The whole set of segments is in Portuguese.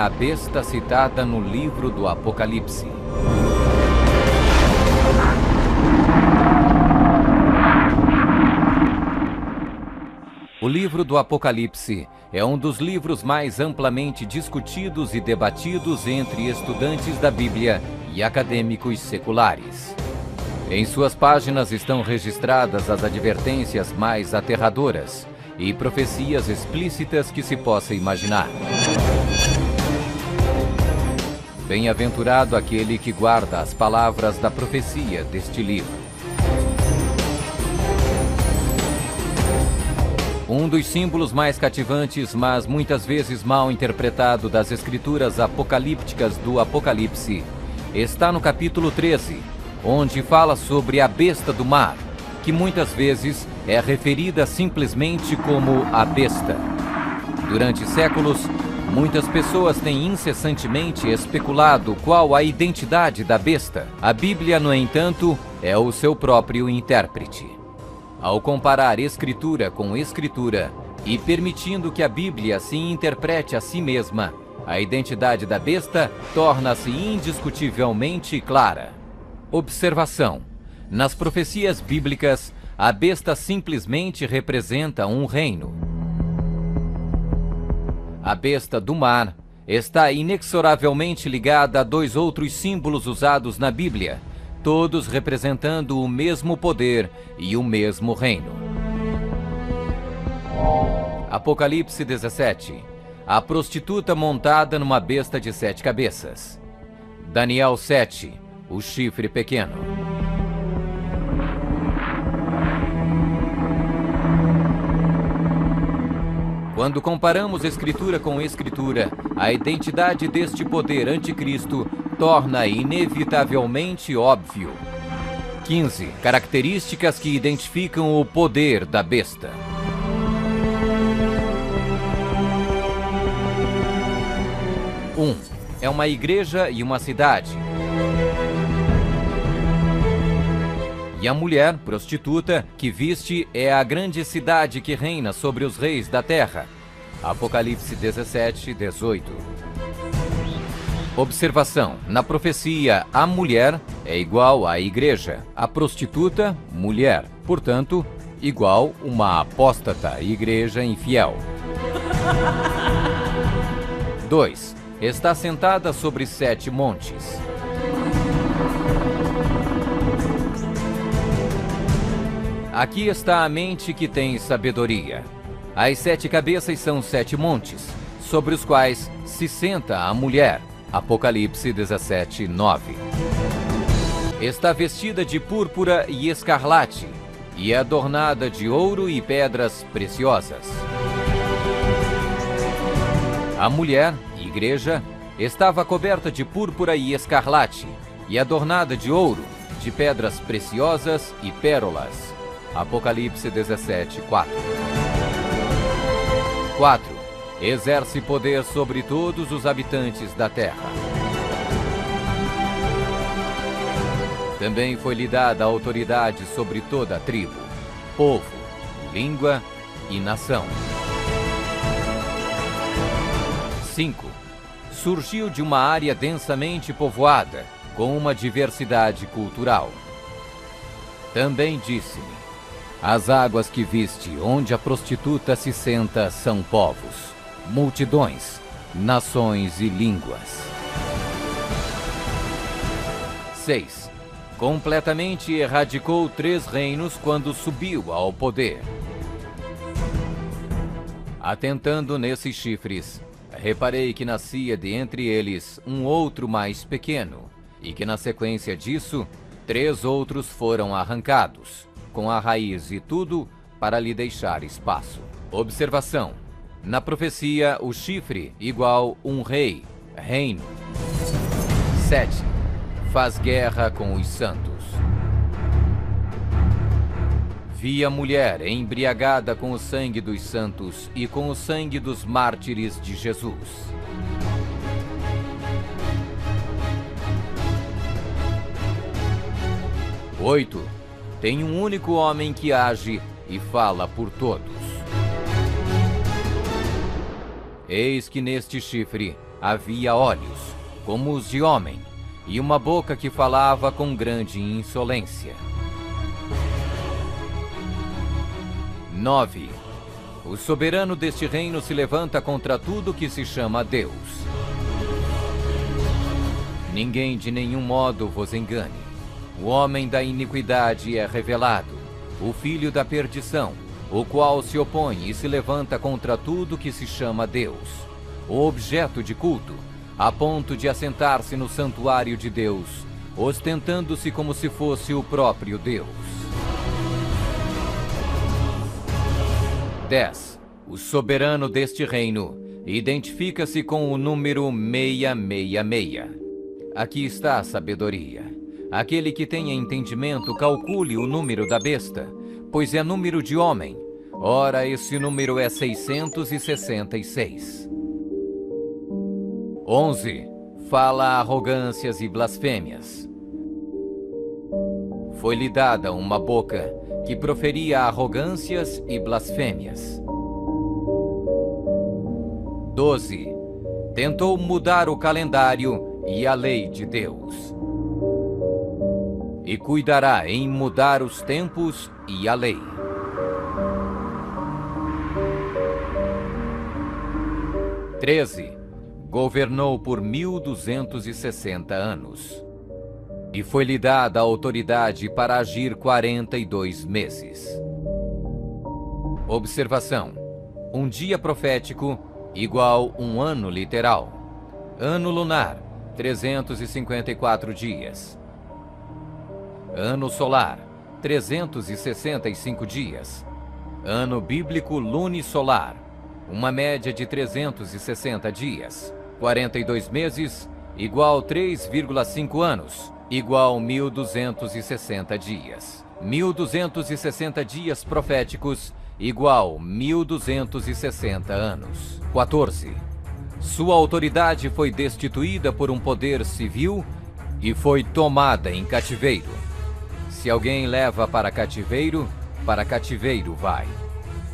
a besta citada no livro do Apocalipse. O livro do Apocalipse é um dos livros mais amplamente discutidos e debatidos entre estudantes da Bíblia e acadêmicos seculares. Em suas páginas estão registradas as advertências mais aterradoras e profecias explícitas que se possa imaginar. Bem-aventurado aquele que guarda as palavras da profecia deste livro. Um dos símbolos mais cativantes, mas muitas vezes mal interpretado das escrituras apocalípticas do Apocalipse, está no capítulo 13, onde fala sobre a besta do mar, que muitas vezes é referida simplesmente como a besta. Durante séculos, muitas pessoas têm incessantemente especulado qual a identidade da besta. A Bíblia, no entanto, é o seu próprio intérprete. Ao comparar Escritura com Escritura e permitindo que a Bíblia se interprete a si mesma, a identidade da besta torna-se indiscutivelmente clara. Observação: nas profecias bíblicas, a besta simplesmente representa um reino. A besta do mar está inexoravelmente ligada a dois outros símbolos usados na Bíblia, todos representando o mesmo poder e o mesmo reino. Apocalipse 17. A prostituta montada numa besta de 7 cabeças. Daniel 7. O chifre pequeno. Quando comparamos Escritura com Escritura, a identidade deste poder anticristo torna inevitavelmente óbvio. 15. Características que identificam o poder da besta. 1. É uma igreja e uma cidade. E a mulher, prostituta, que viste é a grande cidade que reina sobre os reis da terra. Apocalipse 17, 18. Observação: na profecia, a mulher é igual à igreja, a prostituta, mulher, portanto, igual uma apóstata, igreja infiel. 2. Está sentada sobre 7 montes. Aqui está a mente que tem sabedoria. As 7 cabeças são 7 montes, sobre os quais se senta a mulher. Apocalipse 17, 9. Está vestida de púrpura e escarlate, e é adornada de ouro e pedras preciosas. A mulher, igreja, estava coberta de púrpura e escarlate, e adornada de ouro, de pedras preciosas e pérolas. Apocalipse 17, 4. 4. Exerce poder sobre todos os habitantes da terra. Também foi-lhe dada autoridade sobre toda a tribo, povo, língua e nação. 5. Surgiu de uma área densamente povoada, com uma diversidade cultural. Também disse-me: as águas que viste, onde a prostituta se senta, são povos, multidões, nações e línguas. 6. Completamente erradicou 3 reinos quando subiu ao poder. Atentando nesses chifres, reparei que nascia de entre eles um outro mais pequeno, e que na sequência disso, 3 outros foram arrancados, com a raiz e tudo, para lhe deixar espaço. Observação: na profecia, o chifre igual um rei, reino. 7. Faz guerra com os santos. Vi a mulher embriagada com o sangue dos santos e com o sangue dos mártires de Jesus. 8. Tem um único homem que age e fala por todos. Eis que neste chifre havia olhos, como os de homem, e uma boca que falava com grande insolência. 9. O soberano deste reino se levanta contra tudo que se chama Deus. Ninguém de nenhum modo vos engane. O homem da iniquidade é revelado, o filho da perdição, o qual se opõe e se levanta contra tudo que se chama Deus, o objeto de culto, a ponto de assentar-se no santuário de Deus, ostentando-se como se fosse o próprio Deus. 10. O soberano deste reino identifica-se com o número 666. Aqui está a sabedoria. Aquele que tenha entendimento, calcule o número da besta, pois é número de homem. Ora, esse número é 666. 11. Fala arrogâncias e blasfêmias. Foi-lhe dada uma boca que proferia arrogâncias e blasfêmias. 12. Tentou mudar o calendário e a lei de Deus. E cuidará em mudar os tempos e a lei. 13. Governou por 1260 anos. E foi-lhe dada a autoridade para agir 42 meses. Observação: um dia profético igual um ano literal. Ano lunar, 354 dias. Ano solar, 365 dias. Ano bíblico lunisolar, uma média de 360 dias. 42 meses, igual 3,5 anos, igual 1260 dias. 1260 dias proféticos, igual 1260 anos. 14. Sua autoridade foi destituída por um poder civil e foi tomada em cativeiro. Se alguém leva para cativeiro vai.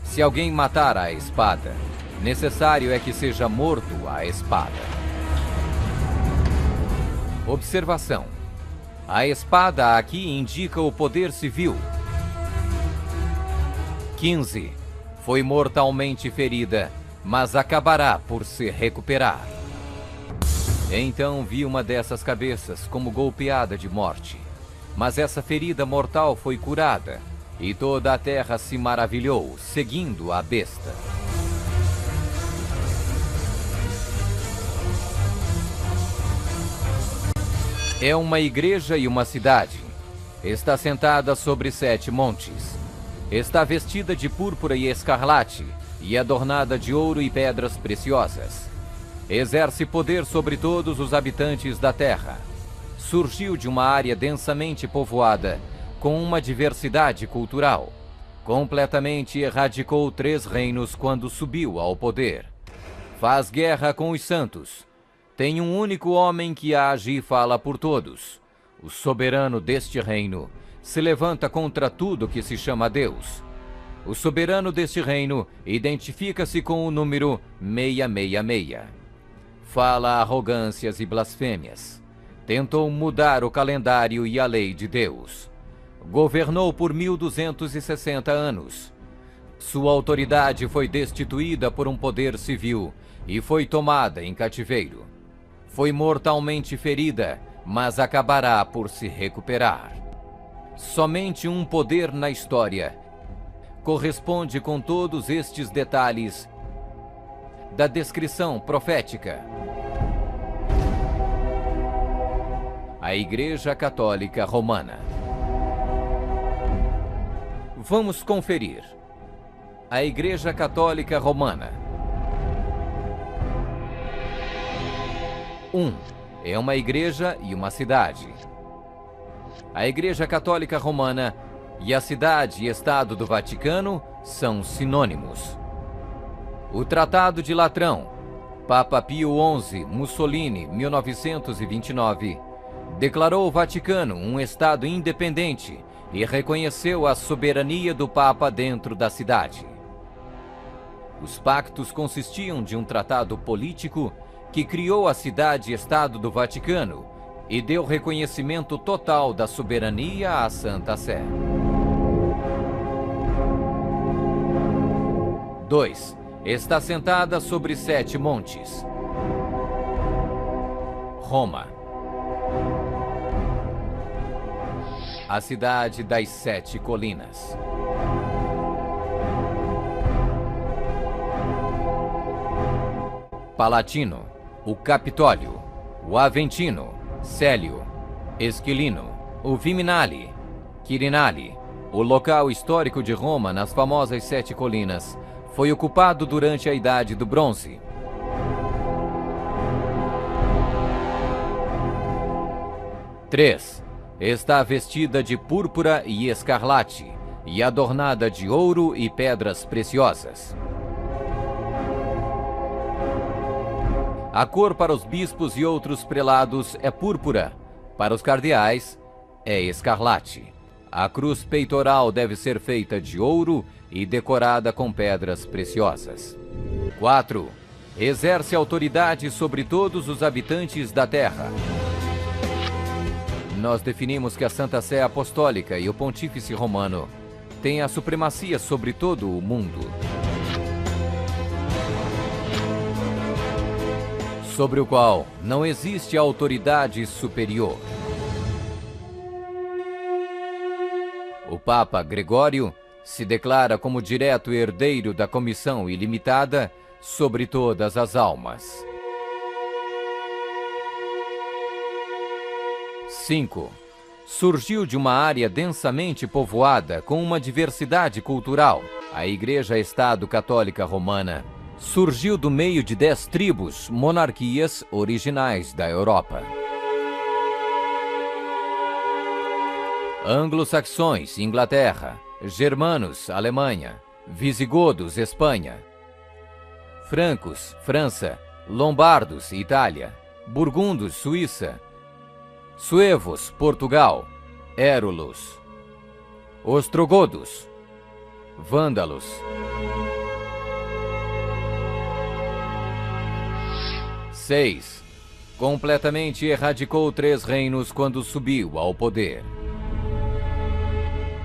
Se alguém matar à espada, necessário é que seja morto à espada. Observação: a espada aqui indica o poder civil. 15. Foi mortalmente ferida, mas acabará por se recuperar. Então vi uma dessas cabeças como golpeada de morte. Mas essa ferida mortal foi curada, e toda a terra se maravilhou, seguindo a besta. É uma igreja e uma cidade. Está sentada sobre 7 montes. Está vestida de púrpura e escarlate, e adornada de ouro e pedras preciosas. Exerce poder sobre todos os habitantes da terra. Surgiu de uma área densamente povoada, com uma diversidade cultural. Completamente erradicou 3 reinos quando subiu ao poder. Faz guerra com os santos. Tem um único homem que age e fala por todos. O soberano deste reino se levanta contra tudo que se chama Deus. O soberano deste reino identifica-se com o número 666. Fala arrogâncias e blasfêmias. Tentou mudar o calendário e a lei de Deus. Governou por 1260 anos. Sua autoridade foi destituída por um poder civil e foi tomada em cativeiro. Foi mortalmente ferida, mas acabará por se recuperar. Somente um poder na história corresponde com todos estes detalhes da descrição profética. A Igreja Católica Romana. Vamos conferir. A Igreja Católica Romana. 1. É uma igreja e uma cidade. A Igreja Católica Romana e a cidade e estado do Vaticano são sinônimos. O Tratado de Latrão, Papa Pio XI, Mussolini, 1929, declarou o Vaticano um estado independente e reconheceu a soberania do Papa dentro da cidade. Os pactos consistiam de um tratado político que criou a cidade-estado do Vaticano e deu reconhecimento total da soberania à Santa Sé. 2. Está sentada sobre 7 montes. Roma. A cidade das 7 colinas. Palatino, o Capitólio, o Aventino, Célio, Esquilino, o Viminale, Quirinale. O local histórico de Roma nas famosas 7 colinas foi ocupado durante a Idade do Bronze. 3. Está vestida de púrpura e escarlate e adornada de ouro e pedras preciosas. A cor para os bispos e outros prelados é púrpura, para os cardeais é escarlate. A cruz peitoral deve ser feita de ouro e decorada com pedras preciosas. 4. Exerce autoridade sobre todos os habitantes da terra. Nós definimos que a Santa Sé Apostólica e o Pontífice Romano têm a supremacia sobre todo o mundo, sobre o qual não existe autoridade superior. O Papa Gregório se declara como direto herdeiro da comissão ilimitada sobre todas as almas. 5. Surgiu de uma área densamente povoada com uma diversidade cultural. A Igreja-Estado Católica Romana surgiu do meio de 10 tribos, monarquias originais da Europa. Anglo-saxões, Inglaterra. Germanos, Alemanha. Visigodos, Espanha. Francos, França. Lombardos, Itália. Burgundos, Suíça. Suevos, Portugal. Érulos. Ostrogodos. Vândalos. 6. Completamente erradicou 3 reinos quando subiu ao poder.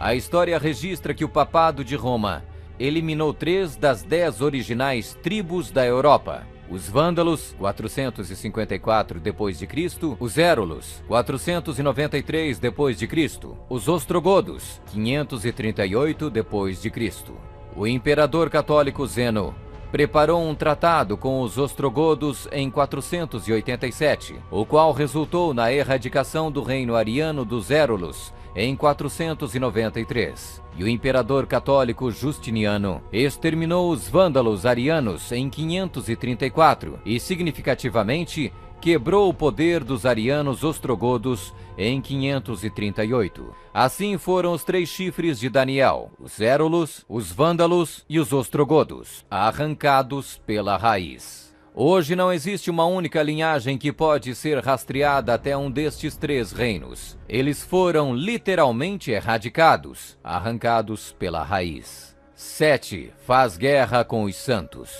A história registra que o Papado de Roma eliminou 3 das 10 originais tribos da Europa. Os Vândalos, 454 d.C., os Érulos, 493 d.C., os Ostrogodos, 538 d.C. O imperador católico Zeno preparou um tratado com os ostrogodos em 487, o qual resultou na erradicação do reino ariano dos Érulos em 493. E o imperador católico Justiniano exterminou os vândalos arianos em 534 e, significativamente, quebrou o poder dos arianos ostrogodos em 538. Assim foram os 3 chifres de Daniel, os Érulos, os Vândalos e os Ostrogodos, arrancados pela raiz. Hoje não existe uma única linhagem que pode ser rastreada até um destes 3 reinos. Eles foram literalmente erradicados, arrancados pela raiz. 7. Faz guerra com os santos.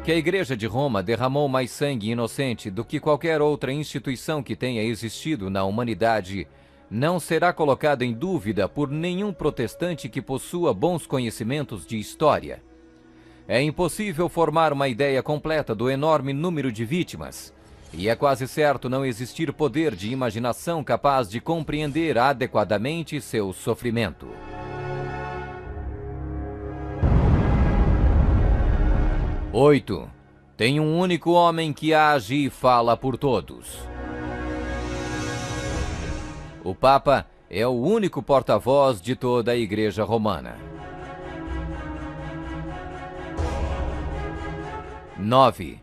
Que a Igreja de Roma derramou mais sangue inocente do que qualquer outra instituição que tenha existido na humanidade não será colocada em dúvida por nenhum protestante que possua bons conhecimentos de história. É impossível formar uma ideia completa do enorme número de vítimas, e é quase certo não existir poder de imaginação capaz de compreender adequadamente seu sofrimento. 8. Tem um único homem que age e fala por todos. O Papa é o único porta-voz de toda a Igreja Romana. 9.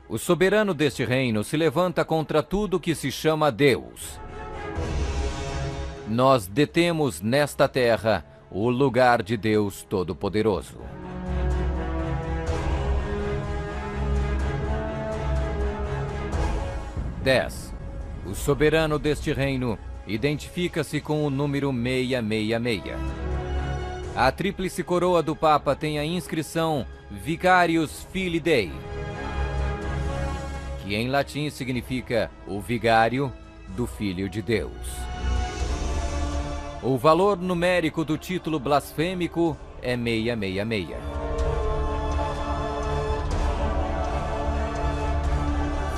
O soberano deste reino se levanta contra tudo que se chama Deus. Nós detemos nesta terra o lugar de Deus Todo-Poderoso. 10. O soberano deste reino identifica-se com o número 666. A tríplice coroa do Papa tem a inscrição Vicarius Filii Dei, que em latim significa o vigário do Filho de Deus. O valor numérico do título blasfêmico é 666.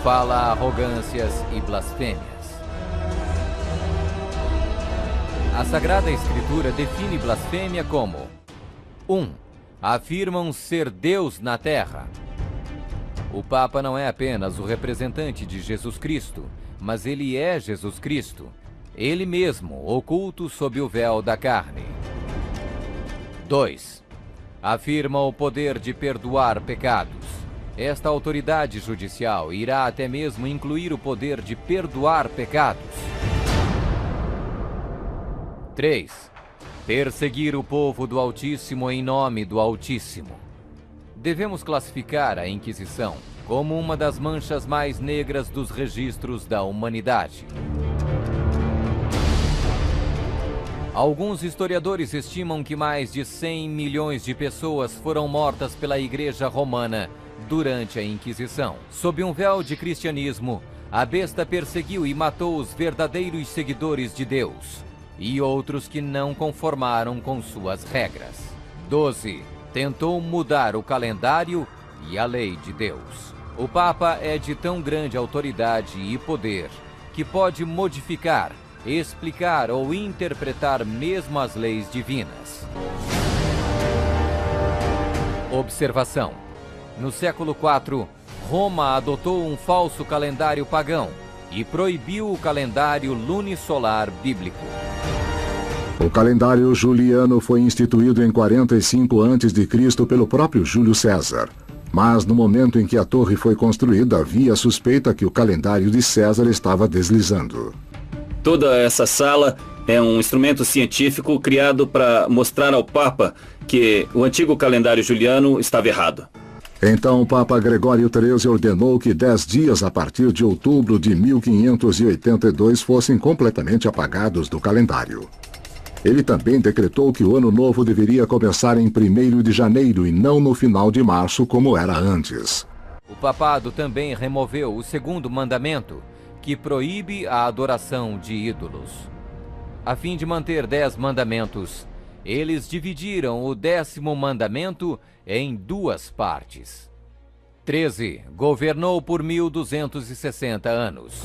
Fala arrogâncias e blasfêmias. A Sagrada Escritura define blasfêmia como 1. Afirmam ser Deus na terra. O Papa não é apenas o representante de Jesus Cristo, mas ele é Jesus Cristo, ele mesmo oculto sob o véu da carne. 2. Afirma o poder de perdoar pecados. Esta autoridade judicial irá até mesmo incluir o poder de perdoar pecados. 3. Perseguir o povo do Altíssimo em nome do Altíssimo. Devemos classificar a Inquisição como uma das manchas mais negras dos registros da humanidade. Alguns historiadores estimam que mais de 100 milhões de pessoas foram mortas pela Igreja Romana durante a Inquisição. Sob um véu de cristianismo, a besta perseguiu e matou os verdadeiros seguidores de Deus e outros que não conformaram com suas regras. 12. Tentou mudar o calendário e a lei de Deus. O Papa é de tão grande autoridade e poder que pode modificar, explicar ou interpretar mesmo as leis divinas. Observação: no século IV, Roma adotou um falso calendário pagão e proibiu o calendário lunisolar bíblico. O calendário juliano foi instituído em 45 a.C. pelo próprio Júlio César. Mas no momento em que a torre foi construída, havia a suspeita que o calendário de César estava deslizando. Toda essa sala é um instrumento científico criado para mostrar ao Papa que o antigo calendário juliano estava errado. Então o Papa Gregório XIII ordenou que 10 dias a partir de outubro de 1582 fossem completamente apagados do calendário. Ele também decretou que o ano novo deveria começar em 1º de janeiro e não no final de março, como era antes. O papado também removeu o 2º mandamento, que proíbe a adoração de ídolos. A fim de manter 10 mandamentos, eles dividiram o 10º mandamento em 2 partes. 13. Governou por 1260 anos.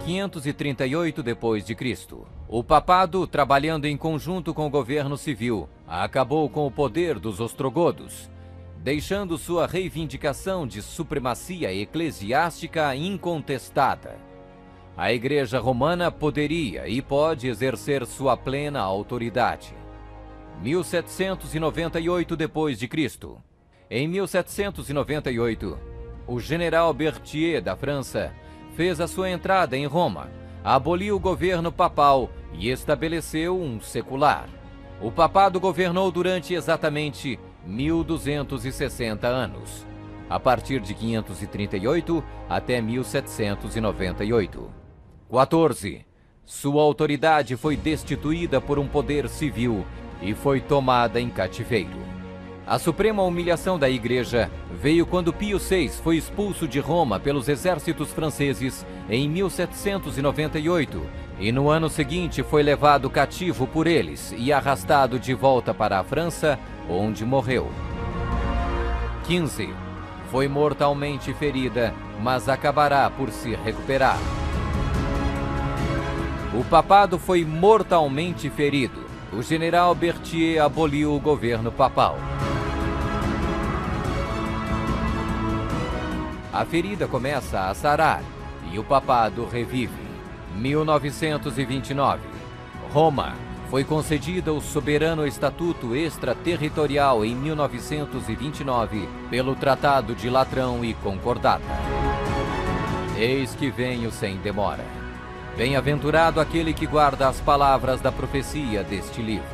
538 d.C. O papado, trabalhando em conjunto com o governo civil, acabou com o poder dos ostrogodos, deixando sua reivindicação de supremacia eclesiástica incontestada. A Igreja Romana poderia e pode exercer sua plena autoridade. 1798 d.C. Em 1798, o general Berthier da França fez a sua entrada em Roma, aboliu o governo papal e estabeleceu um secular. O papado governou durante exatamente 1260 anos, a partir de 538 até 1798. 14. Sua autoridade foi destituída por um poder civil e foi tomada em cativeiro. A suprema humilhação da Igreja veio quando Pio VI foi expulso de Roma pelos exércitos franceses em 1798 e no ano seguinte foi levado cativo por eles e arrastado de volta para a França, onde morreu. 15. Foi mortalmente ferida, mas acabará por se recuperar. O papado foi mortalmente ferido. O general Berthier aboliu o governo papal. A ferida começa a sarar e o papado revive. 1929. Roma foi concedida o soberano estatuto extraterritorial em 1929 pelo Tratado de Latrão e Concordata. Eis que venho sem demora. Bem-aventurado aquele que guarda as palavras da profecia deste livro.